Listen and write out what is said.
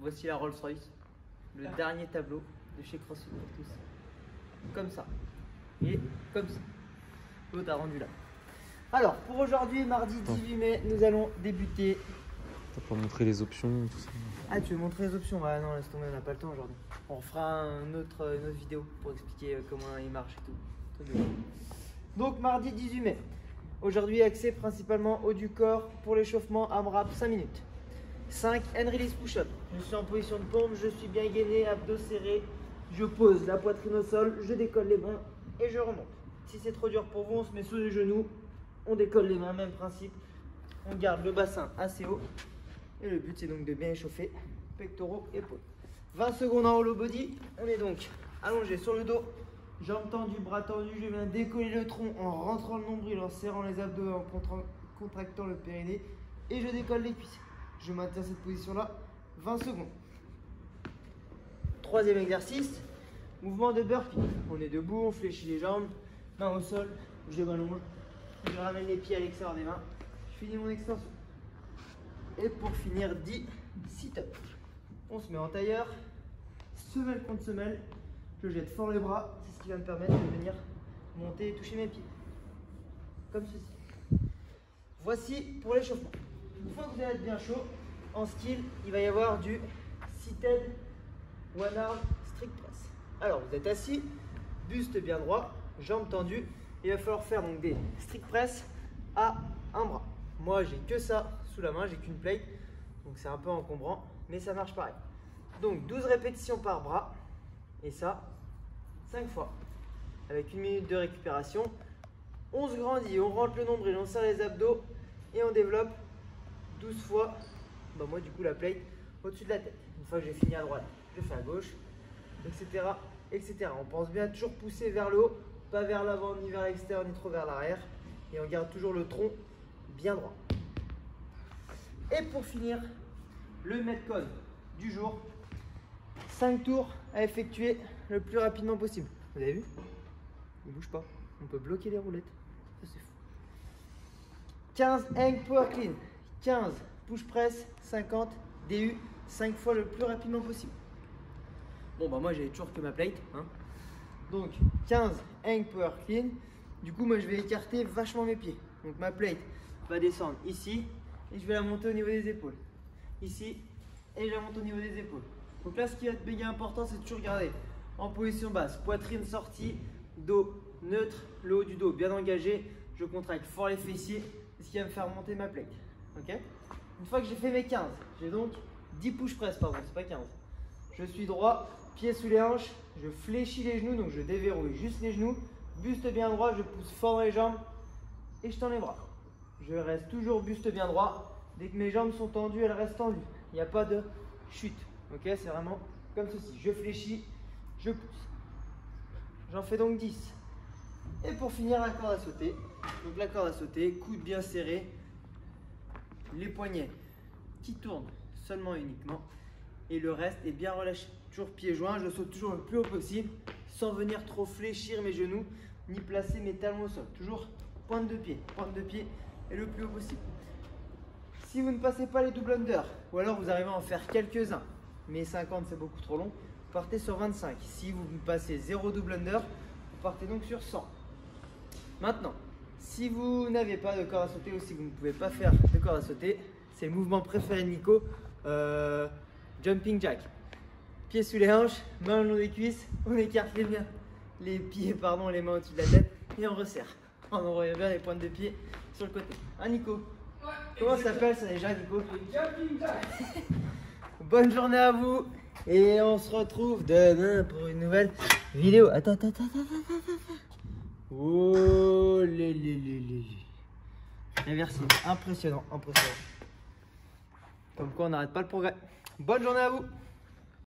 voici la Rolls-Royce, le dernier tableau de chez CrossFit pour tous. Comme ça. Et comme ça. L'autre a rendu là. Alors, pour aujourd'hui, mardi 18 mai, nous allons débuter. T'as pas montré les options, tout ça? Ah, tu veux montrer les options? Ah non, laisse tomber, on n'a pas le temps aujourd'hui. On fera une autre vidéo pour expliquer comment il marche et tout. Donc, mardi 18 mai. Aujourd'hui, axé principalement haut du corps pour l'échauffement, AMRAP 5 minutes. 5 hand release push-up. Je suis en position de pompe, je suis bien gainé, abdos serrés. Je pose la poitrine au sol, je décolle les mains et je remonte. Si c'est trop dur pour vous, on se met sous les genoux, on décolle les mains, même principe. On garde le bassin assez haut. Et le but, c'est donc de bien échauffer pectoraux, épaules. 20 secondes en hollow body. On est donc allongé sur le dos, jambes tendues, bras tendus. Je viens décoller le tronc en rentrant le nombril, en serrant les abdos, en contractant le périnée. Et je décolle les cuisses. Je maintiens cette position-là 20 secondes. Troisième exercice, mouvement de burpee. On est debout, on fléchit les jambes, main au sol, je m'allonge, je ramène les pieds à l'extérieur des mains, je finis mon extension. Et pour finir, 10 sit-ups. On se met en tailleur, semelle contre semelle, je jette fort les bras, c'est ce qui va me permettre de venir monter et toucher mes pieds. Comme ceci. Voici pour l'échauffement. Une fois que vous allez être bien chaud, en skill, il va y avoir du seated one arm strict press. Alors, vous êtes assis, buste bien droit, jambes tendues. Il va falloir faire donc des strict press à un bras. Moi, j'ai que ça sous la main, j'ai qu'une plate, donc c'est un peu encombrant, mais ça marche pareil. Donc 12 répétitions par bras, et ça 5 fois, avec 1 minute de récupération. On se grandit, on rentre le nombril, on serre les abdos et on développe 12 fois, bah moi du coup la plate au-dessus de la tête. Une fois que j'ai fini à droite, je fais à gauche, etc., etc. On pense bien à toujours pousser vers le haut, pas vers l'avant, ni vers l'extérieur, ni trop vers l'arrière. Et on garde toujours le tronc bien droit. Et pour finir, le metcon du jour. 5 tours à effectuer le plus rapidement possible. Vous avez vu? Il ne bouge pas. On peut bloquer les roulettes. Ça c'est fou. 15 hang power clean. 15 push press. 50 DU. 5 fois le plus rapidement possible. Bon bah moi j'ai toujours que ma plate. Hein. Donc 15 hang power clean. Du coup moi je vais écarter vachement mes pieds. Donc ma plate va descendre ici. Et je vais la monter au niveau des épaules. Ici. Et je la monte au niveau des épaules. Donc là, ce qui va être méga important, c'est de toujours garder en position basse. Poitrine sortie, dos neutre, le haut du dos bien engagé. Je contracte fort les fessiers, ce qui va me faire monter ma plate. Okay. Une fois que j'ai fait mes 15, j'ai donc 10 push press, pardon, c'est pas 15. Je suis droit, pieds sous les hanches, je fléchis les genoux, donc je déverrouille juste les genoux. Buste bien droit, je pousse fort dans les jambes et je tends les bras. Je reste toujours buste bien droit. Dès que mes jambes sont tendues, elles restent tendues. Il n'y a pas de chute. Ok, c'est vraiment comme ceci. Je fléchis, je pousse. J'en fais donc 10. Et pour finir, la corde à sauter. Donc la corde à sauter, coude bien serré. Les poignets qui tournent seulement et uniquement. Et le reste est bien relâché. Toujours pieds joints, je saute toujours le plus haut possible. Sans venir trop fléchir mes genoux, ni placer mes talons au sol. Toujours pointe de pied et le plus haut possible. Si vous ne passez pas les double under, ou alors vous arrivez à en faire quelques-uns, mais 50 c'est beaucoup trop long, vous partez sur 25. Si vous passez 0 double under, vous partez donc sur 100. Maintenant, si vous n'avez pas de corde à sauter ou si vous ne pouvez pas faire de corde à sauter, c'est le mouvement préféré de Nico, jumping jack. Pieds sous les hanches, mains le long des cuisses, on écarte les pieds, les mains au-dessus de la tête et on resserre. On revient bien les pointes de pied sur le côté. Hein Nico? Ouais. Comment ça s'appelle ça déjà Nico? Jumping jack. Bonne journée à vous et on se retrouve demain pour une nouvelle vidéo. Attends. Oh les. Merci, impressionnant. Comme quoi on n'arrête pas le progrès. Bonne journée à vous.